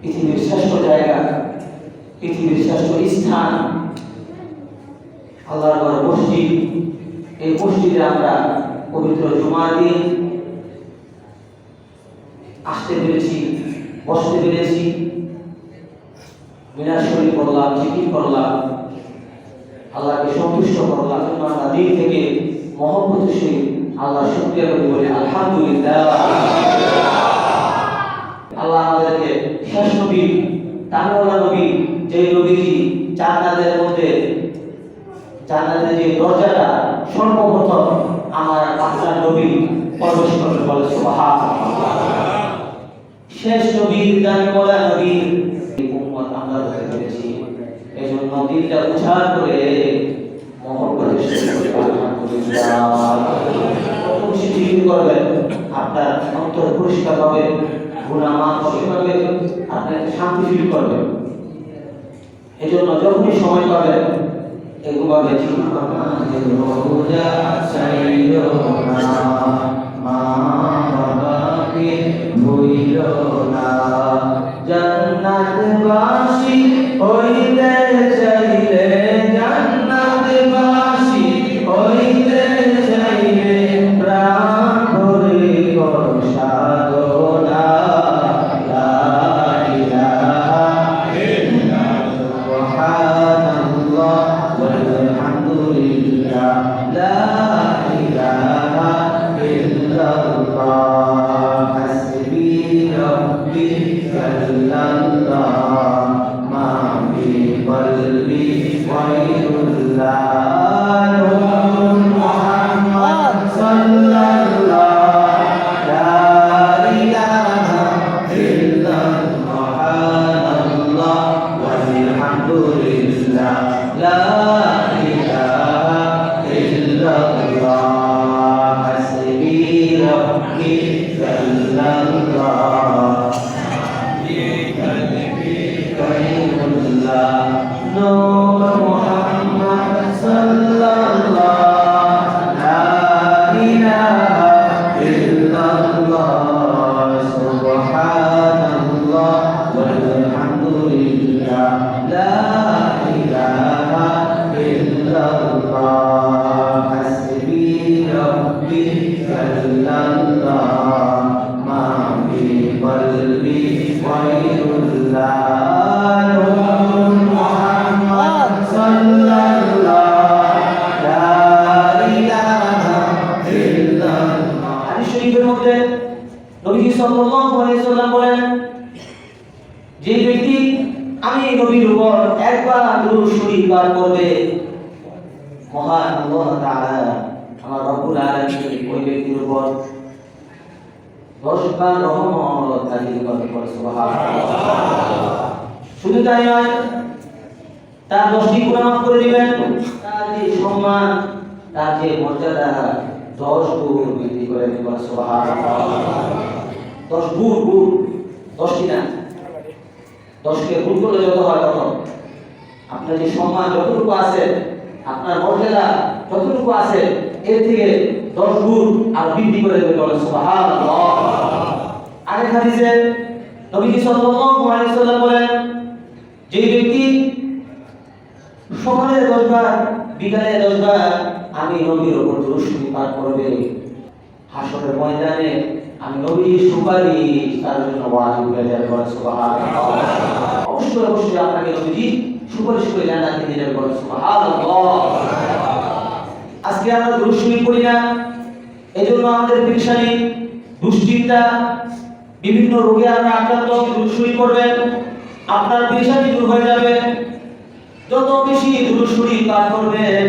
পৃথিবীর শ্রেষ্ঠ জায়গা, পৃথিবীর শ্রেষ্ঠ স্থান আল্লাহর ঘর মসজিদ। এই মসজিদে আমরা পবিত্র জুমার দিন আসতে পেরেছি, বসতে পেরেছি, মিনার শরীফ করলাম, জিকির করলাম, আল্লাহকে সন্তুষ্ট করলাম। আমরা দিন থেকে মহব্বতের সহিত আল্লাহ শুকরিয়া করি, বলি আলহামদুলিল্লাহ। আল্লাহ আমাদেরকে শেষ নবী, তারওয়ালা নবী, যে নবীজি জান্নাতের মধ্যে, জান্নাতের যে দরজাটা সর্বপ্রথম আমার আপনার নবী প্রবেশ করবে, বলে সুবহানাল্লাহ। শেষ নবীর দাবি বলা নবীর উম্মত আমরা হতে পেরেছি। এজন্য দিলটা উজাড় করে মহব্বতের সাথে আলহামদুলিল্লাহ খুশি জিকির করবেন। আপনার অন্তর পরিষ্কার হবে, গুনাহ মাফ হবে, আপনি শান্তি ফিল করবেন। এজন্য যখনই সময় পাবেন এগুলোভাবে জিকির করবেন। রোজা চাইলো না, মা বাবাকে ভুইল না, জান্নাতবাসী হইতে চাইলে, জান্নাতবাসী হইতে চাইলে প্রাণ ভরে কর সাধনা। লা ইলাহা ইল্লাল্লাহ সুবহানাল্লাহ ওয়ালহামদুলিল্লাহ, লা ইলাহা ইল্লাল্লাহ হাসবি রাব্বি জাল্লাল্লাহ মা ফি কলবি গায়রুল্লাহ। মুহাম্মদ সাল্লাল্লাহ, লা ইলাহা ইল্লাল্লাহ সুবহানাল্লাহ ওয়ালহামদুলিল্লাহ, লা ইলাহা ইল্লাল্লাহ হাসবি রাব্বি জাল্লাল্লাহ ফি কলবি গায়রুল্লাহ। নূর মুহাম্মদ সাল্লাল্লাহ, লা ইলাহা ইল্লাল্লাহ সুবহানাল্লাহ ওয়ালহামদুলিল্লাহ, লা ইলাহা ইল্লাল্লাহ হাসবি রাব্বি জাল্লাল্লাহ মা ফি কলবি গায়রুল্লাহ। নূর মুহাম্মদ সাল্লাল্লাহ, লা ইলাহা ইল্লাল্লাহ। হাদিস শরীফের মধ্যে নবী সাল্লাল্লাহু আলাইহি ওয়াসাল্লাম বলেন, যে ব্যক্তি আমি নবীর উপর একবার দুরূদ শরীফ পাঠ করবে, মহান আল্লাহ তাআলা আমার রব্বুল আলামিন ওই ব্যক্তির উপর 10 বার রহমত নাযিল করবে, সুবহানাল্লাহ। শুধু তাই নয়, তার 10টি গুনাহ মাফ করে দিবেন, তার যে সম্মান, তার যে মর্যাদা 10 গুণ বৃদ্ধি করে দিবেন, সুবহানাল্লাহ। 10 গুণ, 10টি না, 10কে গুণ করলে যত হয় তত আপনার যে সম্মান যতটুকু আছে, আপনার মর্যাদা যতটুকু আছে, এর থেকে 10 গুণ আর বৃদ্ধি করে দেবে, বলেন সুবহানাল্লাহ। আরেক হাদিসে নবী সাল্লাল্লাহু আলাইহি ওয়াসাল্লাম বলেন, যে ব্যক্তি সকালে 10 বার, বিকালে 10 বার আমি নবীর উপর দুরূদ শরীফ পাঠ করবে, হাসরের ময়দানে আমি নবীর সুপারিশ তার জন্য ওয়াজিব হয়ে যাবে, বলেন সুবহানাল্লাহ। অবশ্যই অবশ্যই আপনাকে নবীজি সুপারিশ করে জান্নাতে নিয়ে যাবে, বলেন সুবহানাল্লাহ। আজকে আমরা দুরূদ শরীফ পড়ি না, এজন্য আমাদের পেরেশানি, দুশ্চিন্তা, বিভিন্ন রোগে আমরা আক্রান্ত। দুরূদ শরীফ পড়বেন, আপনার পেরেশানি দূর হয়ে যাবে। যত বেশি দুরূদ শরীফ পাঠ করবেন,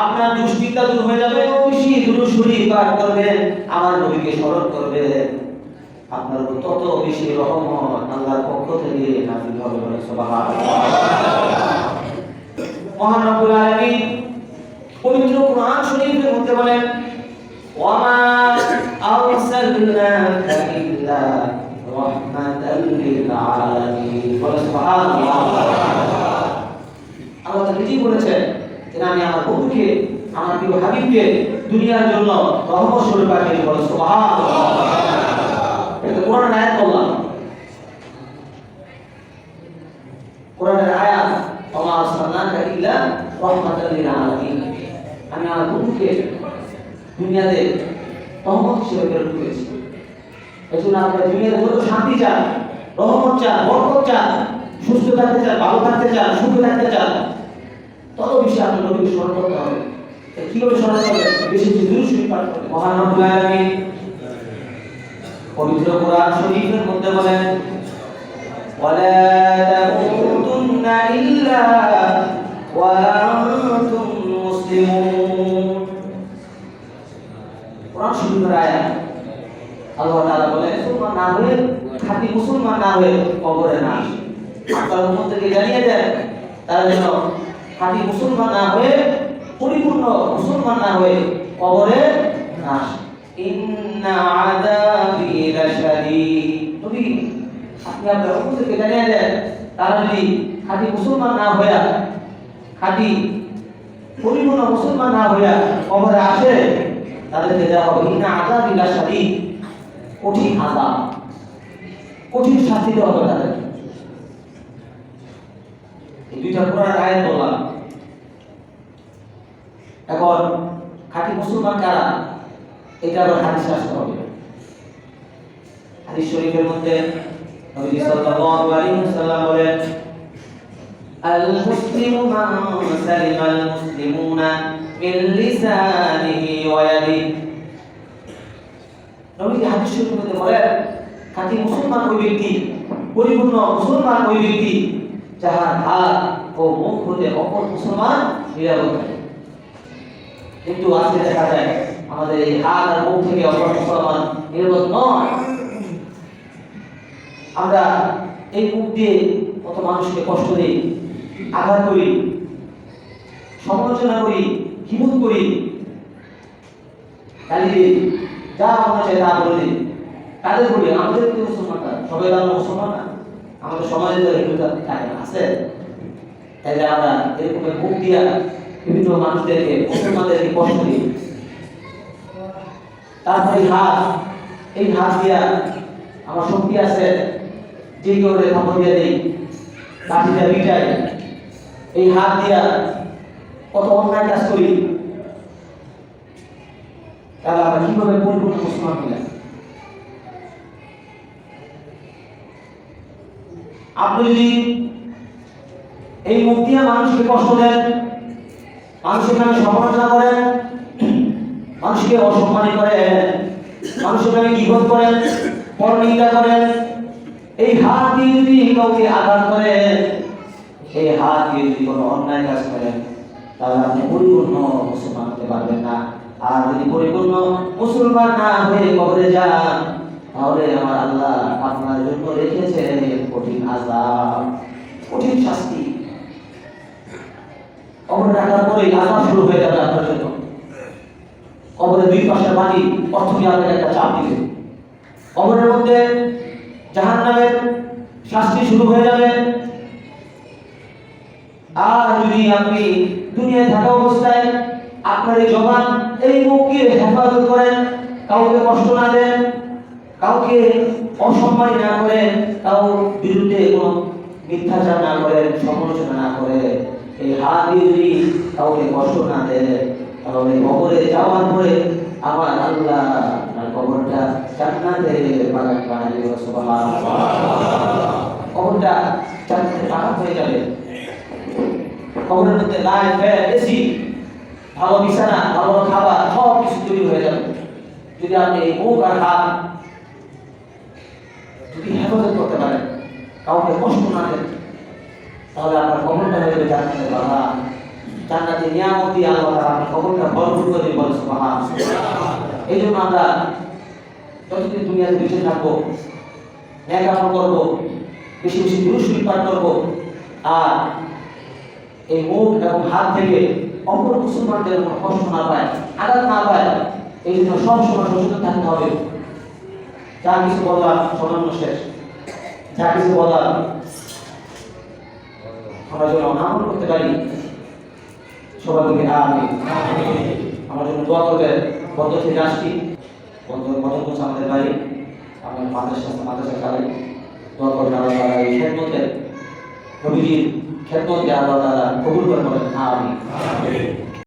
আপনার দুশ্চিন্তা দূর হয়ে যাবে। বেশি দুরূদ শরীফ পাঠ করবেন, আমার নবীকে স্মরণ করবেন, আপনার উপর তত বেশি রহমত আল্লাহর পক্ষ থেকে নাযিল হবে, বলেন সুবহানাল্লাহ। মহান রব্বুল আলামিন পবিত্র কোরআন শরীফের মধ্যে বলেন, ওয়া মা আরসালনাকা ইল্লা রাহমাতাল লিল আলামিন, বলেন সুবহানাল্লাহ। আল্লাহ নিজেই বলেছেন যে আমি আমার বন্ধুকে, আমার প্রিয় হাবিবকে দুনিয়ার জন্য রহমত স্বরূপ পাঠিয়েছি, বলেন সুবহানাল্লাহ। এটা কোরআনের আয়াত বললাম। কোরআনের আয়াত, ওয়া আরসালনাকা ইল্লা রাহমাতাল লিল আলামিন। আমি আমার বন্ধুকে দুনিয়াতে রহমত হিসেবে প্রেরণ করেছি। এজন্য আমরা দুনিয়াতে যত শান্তি চান, রহমত চান, বরকত চান, সুস্থ থাকতে চান, ভালো থাকতে চান, সুখে থাকতে চান, তত বেশি আপনার নবীকে স্মরণ করতে হবে। কিভাবে স্মরণ করবেন? বেশি বেশি দুরূদ শরীফ পাঠ করবেন। মহান রব্বুল আলামিন পবিত্র কোরআন শরীফের মধ্যে বলেন, ওয়ালা তামুতুন্না ইল্লা ওয়া আনতুম মুসলিমুন। কোরআন শরীফের আয়াত। আল্লাহ তাআলা বলেন, মুসলমান না হয়ে, খাঁটি মুসলমান না হয়ে কবরে না আসে। আপনার উম্মতকে জানিয়ে দেন তারা যেন খাঁটি মুসলমান না হয়ে, পরিপূর্ণ মুসলমান না হয়ে কবরে না আসে। ইন্না আযাবি লাশাদীদ। নবী আপনি আপনার উম্মতকে জানিয়ে দেন তারা যদি খাঁটি মুসলমান না হয়ে, খাঁটি পরিপূর্ণ মুসলমান না হয়ে কবরে আসে, তাদেরকে দেওয়া হবে ইন্না আযাবি লাশাদীদ, কঠিন আযাব, কঠিন শাস্তি দেওয়া হবে তাদের। এই দুইটা কোরআন আয়াত বললাম। এখন খাঁটি মুসলমান কারা, এটা আবার হাদিস আসতে হবে। হাদিস শরীফের মধ্যে নবী সাল্লাল্লাহু আলাইহি ওয়াসাল্লাম বলেন, আল মুসলিমু মান সালিমাল মুসলিমুনা মিন লিসানিহি ওয়া ইয়াদিহি। নবী হাদিস শরীফের মধ্যে বলেন, খাঁটি মুসলমান ওই ব্যক্তি, পরিপূর্ণ মুসলমান ওই ব্যক্তি যাহার হাত ও মুখ হতে অপর মুসলমান নিরাপদ থাকে। কিন্তু আজকে দেখা যায় আমাদের এই হাত আর মুখ থেকে অপর মুসলমান নিরাপদ নয়। আমরা এই মুখ দিয়ে কত মানুষকে কষ্ট দিই, আঘাত করি, সমালোচনা করি, গীবত করি, গালি দিই, যা মনে চায় তা বলে দিই। কাদের বলি? আমাদের কি মুসলমান না? সবাই আমরা মুসলমান না? আমাদের সমাজে তো হিন্দুটা থাকে না, আছে? তাইলে আমরা এরকম মুখ দিয়া বিভিন্ন মানুষদেরকে, মুসলমানদেরকে কষ্ট দিই। তারপরে হাত, এই হাত দিয়া আমার শক্তি আছে, যে কেউ খবর দিয়ে দিই, লাঠিটা পিটাই। এই হাত দিয়া কত অন্যায় কাজ করি। তাহলে আমরা কিভাবে পরিপূর্ণ মুসলমান হইলাম? আপনি যদি এই মুখ দিয়ে মানুষকে কষ্ট দেন, মানুষের নামে সমালোচনা করেন, মানুষকে অসম্মানী করেন, মানুষের নামে গীবত করেন, পরনিন্দা করেন, এই হাত দিয়ে যদি কাউকে আঘাত করেন, এই হাত দিয়ে যদি কোনো অন্যায় কাজ করেন, তাহলে আপনি পরিপূর্ণ মুসলমান হতে পারবেন না। আর যদি পরিপূর্ণ মুসলমান না হয়ে কবরে যান, তাহলে আমার আল্লাহ আপনার জন্য রেখেছে কঠিন আযাব, কঠিন শাস্তি। কবরে রাখার পরেই আযাব শুরু হয়ে যাবে আপনার জন্য। কবরের দুই পাশের মাটি অর্থকে আপনাকে একটা চাপ দিবে। কবরের মধ্যে জাহান্নামের শাস্তি শুরু হয়ে যাবে। আর যদি আপনি দুনিয়ায় থাকা অবস্থায় আপনার এই জবান, এই মুখকে হেফাজত করেন, কাউকে কষ্ট না দেন, কাউকে অসম্মানী না করেন, কারো বিরুদ্ধে কোনো মিথ্যাচার না করেন, সমালোচনা না করে, এই হাত দিয়ে যদি কাউকে কষ্ট না দেন, তাহলে কবরে যাওয়ার পরে আমার আল্লাহ আপনার কবরটা জান্নাতের বাগান বানিয়ে দেবে। সুবহানাল্লাহ। কবরটা জান্নাতের বাগান হয়ে যাবে। কবরের মধ্যে লাইট, ফ্যান, এসি, ভালো বিছানা, ভালো খাবার, সব কিছু তৈরি হয়ে যাবে যদি আপনি এই মুখ আর হাত যদি হেফাজত করতে পারেন, কাউকে কষ্ট না দেন, তাহলে আপনার কবরটা হয়ে যাবে জান্নাতের বাগান। জান্নাতে নিয়ামত দিয়ে আল্লাহ তাআলা আপনার কবরটা ভরপুর করে দেবেন। সুবহানাল্লাহ। এই জন্য আমরা যতদিন দুনিয়াতে বেঁচে থাকবো, নেক আমল করবো, বেশি বেশি দুরূদ শরীফ পাঠ করবো, আর এই মুখ এবং হাত থেকে অপর মুসলমানদের কোনো কষ্ট না পায়, আঘাত না পায়, এই জন্য সবসময় সচেতন থাকতে হবে। যা কিছু বললাম সামান্য শেষ, যা কিছু বললাম আমরা যেন আমল করতে পারি। সবাই বলি আমিন। আমার জন্য দোয়া করবেন। বন্ধ থেকে আসছি, বন্ধ করছে আমাদের বাড়ি, আমার মাদ্রাসা চালাই, দোয়া করবেন আল্লাহ তাআলা এই খেদমতের নবীজির খেদমতকে আল্লাহ তাআলা কবুল করে বলেন আমিন।